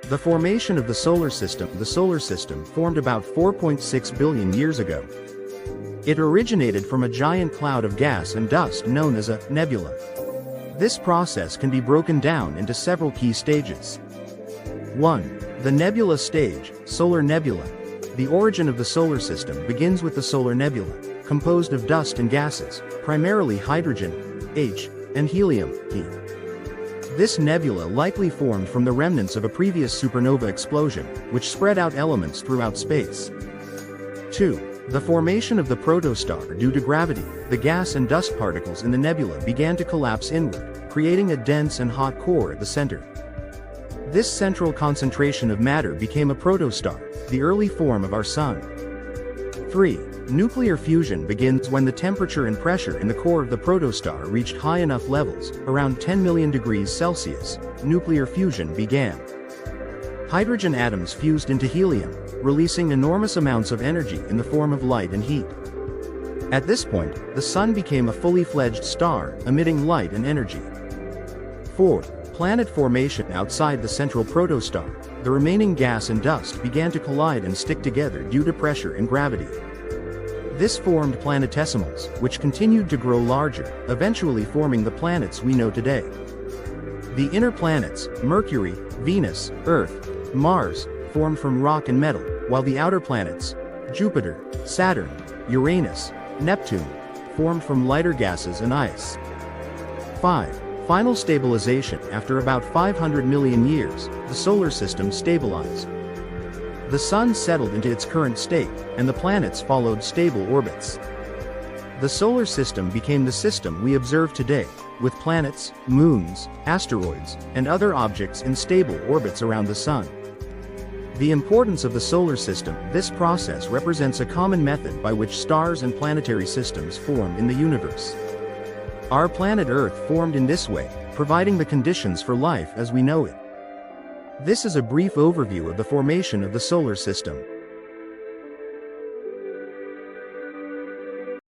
The formation of the solar system. The solar system formed about 4.6 billion years ago. It originated from a giant cloud of gas and dust known as a nebula. This process can be broken down into several key stages. 1. The Nebula Stage, solar nebula. The origin of the solar system begins with the solar nebula, composed of dust and gases, primarily hydrogen, H, and helium, He. This nebula likely formed from the remnants of a previous supernova explosion, which spread out elements throughout space. 2. The formation of the protostar. Due to gravity, the gas and dust particles in the nebula began to collapse inward, creating a dense and hot core at the center. This central concentration of matter became a protostar, the early form of our Sun. 3. Nuclear fusion begins when the temperature and pressure in the core of the protostar reached high enough levels, around 10 million degrees Celsius. Nuclear fusion began. Hydrogen atoms fused into helium, releasing enormous amounts of energy in the form of light and heat. At this point, the Sun became a fully fledged star, emitting light and energy. 4. Planet formation. Outside the central protostar, the remaining gas and dust began to collide and stick together due to pressure and gravity. This formed planetesimals, which continued to grow larger, eventually forming the planets we know today. The inner planets, Mercury, Venus, Earth, Mars, formed from rock and metal, while the outer planets, Jupiter, Saturn, Uranus, Neptune, formed from lighter gases and ice. 5. Final stabilization. After about 500 million years, the solar system stabilized. The Sun settled into its current state, and the planets followed stable orbits. The solar system became the system we observe today, with planets, moons, asteroids, and other objects in stable orbits around the Sun. The importance of the solar system. This process represents a common method by which stars and planetary systems form in the universe. Our planet Earth formed in this way, providing the conditions for life as we know it. This is a brief overview of the formation of the solar system.